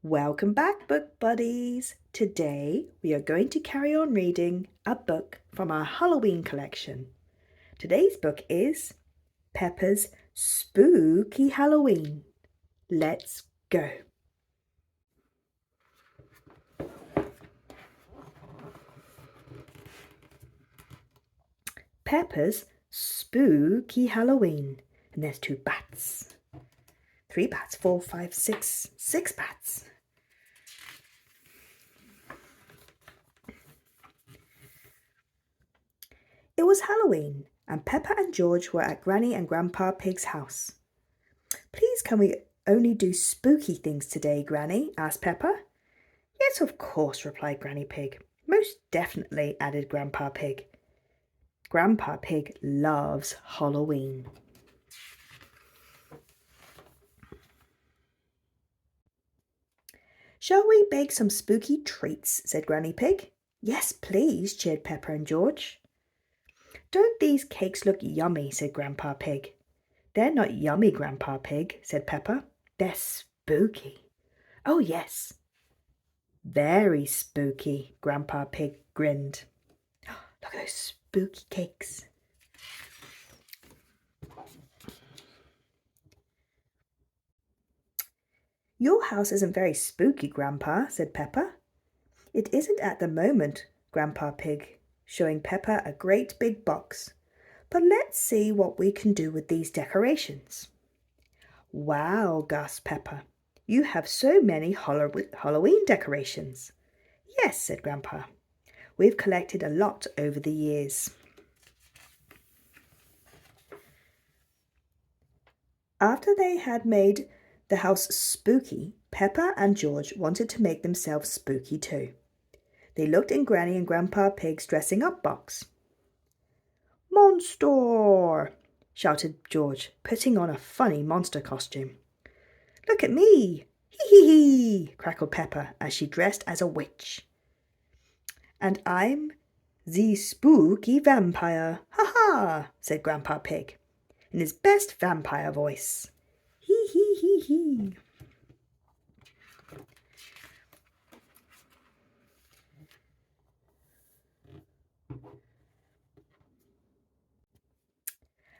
Welcome back, book buddies! Today we are going to carry on reading a book from our Halloween collection. Today's book is Peppa's Spooky Halloween. Let's go! Peppa's Spooky Halloween. And there's 2 bats. 3 bats, 4, 5, 6, 6 bats. It was Halloween, and Peppa and George were at Granny and Grandpa Pig's house. "Please, can we only do spooky things today, Granny?" asked Peppa. "Yes, of course," replied Granny Pig. "Most definitely," added Grandpa Pig. Grandpa Pig loves Halloween. "Shall we bake some spooky treats?" said Granny Pig. "Yes, please," cheered Peppa and George. "Don't these cakes look yummy?" said Grandpa Pig. "They're not yummy, Grandpa Pig," said Peppa. "They're spooky." "Oh, yes." "Very spooky," Grandpa Pig grinned. Look at those spooky cakes. "Your house isn't very spooky, Grandpa," said Peppa. "It isn't at the moment," Grandpa Pig, showing Peppa a great big box. "But let's see what we can do with these decorations." "Wow," gasped Peppa. "You have so many Halloween decorations." "Yes," said Grandpa. "We've collected a lot over the years." After they had made the house spooky, Peppa and George wanted to make themselves spooky too. They looked in Granny and Grandpa Pig's dressing up box. "Monster!" shouted George, putting on a funny monster costume. "Look at me! Hee hee hee!" crackled Peppa as she dressed as a witch. "And I'm the spooky vampire, ha ha!" said Grandpa Pig, in his best vampire voice. Hee hee hee hee.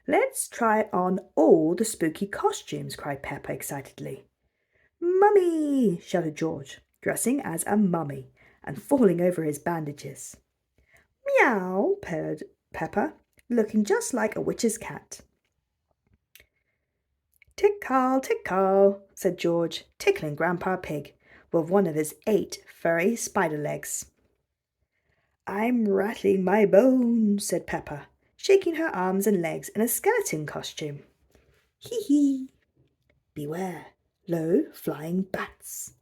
"Let's try on all the spooky costumes," cried Peppa excitedly. "Mummy!" shouted George, dressing as a mummy and falling over his bandages. "Meow!" purred Peppa, looking just like a witch's cat. Tickle," said George, tickling Grandpa Pig with one of his 8 furry spider legs. "I'm rattling my bones," said Peppa, shaking her arms and legs in a skeleton costume. "Hee hee! Beware, low-flying bats."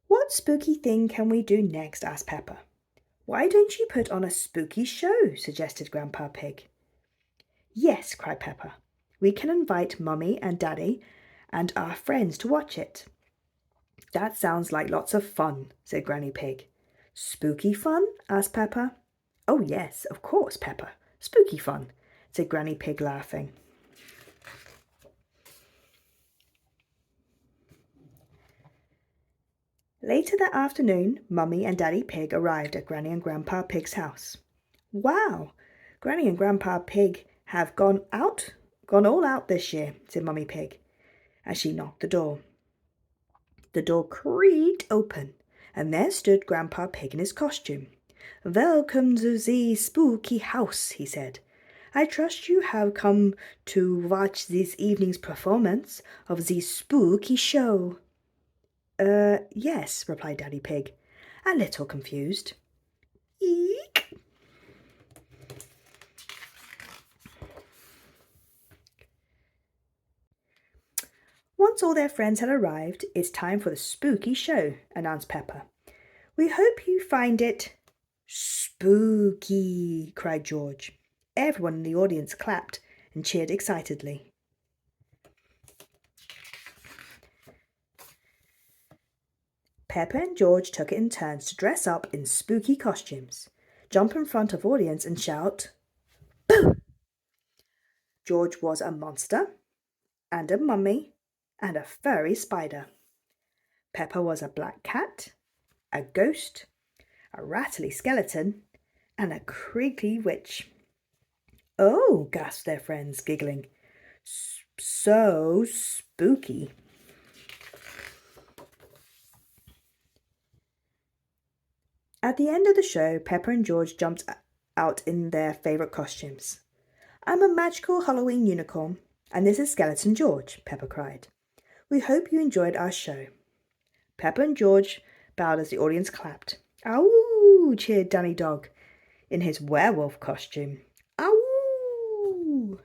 "What spooky thing can we do next?" asked Peppa. "Why don't you put on a spooky show?" suggested Grandpa Pig. "Yes," cried Peppa. "We can invite Mummy and Daddy and our friends to watch it." "That sounds like lots of fun," said Granny Pig. "Spooky fun?" asked Peppa. "Oh, yes, of course, Peppa. Spooky fun," said Granny Pig, laughing. Later that afternoon, Mummy and Daddy Pig arrived at Granny and Grandpa Pig's house. "Wow, Granny and Grandpa Pig have gone all out this year," said Mummy Pig as she knocked the door. The door creaked open, and there stood Grandpa Pig in his costume. "Welcome to the spooky house," he said. "I trust you have come to watch this evening's performance of the spooky show." Yes," replied Daddy Pig, a little confused. "Eek!" Once all their friends had arrived, "It's time for the spooky show," announced Peppa. "We hope you find it spooky," cried George. Everyone in the audience clapped and cheered excitedly. Peppa and George took it in turns to dress up in spooky costumes, jump in front of audience and shout, "Boo!" George was a monster and a mummy and a furry spider. Peppa was a black cat, a ghost, a rattly skeleton, and a creaky witch. "Oh," gasped their friends, giggling. "So spooky." At the end of the show, Peppa and George jumped out in their favourite costumes. "I'm a magical Halloween unicorn, and this is Skeleton George," Peppa cried. "We hope you enjoyed our show." Peppa and George bowed as the audience clapped. "Ow!" cheered Danny Dog in his werewolf costume. "Ow!"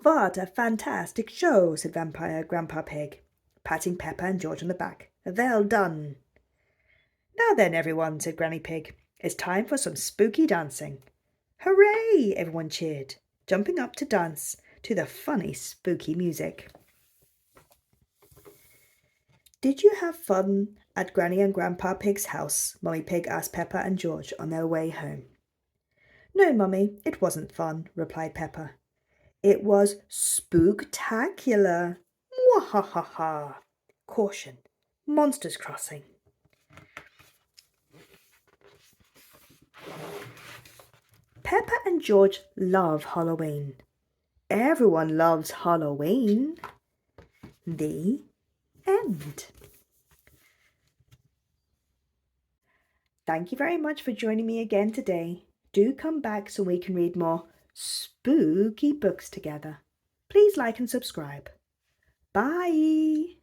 "What a fantastic show," said Vampire Grandpa Pig, patting Peppa and George on the back. "Well done." "Now then, everyone," said Granny Pig, "it's time for some spooky dancing." "Hooray!" everyone cheered, jumping up to dance to the funny spooky music. "Did you have fun at Granny and Grandpa Pig's house?" Mummy Pig asked Peppa and George on their way home. "No, Mummy, it wasn't fun," replied Peppa. "It was spooktacular. Mwahaha! Caution, monsters crossing." Peppa and George love Halloween. Everyone loves Halloween. The end. Thank you very much for joining me again today. Do come back so we can read more spooky books together. Please like and subscribe. Bye.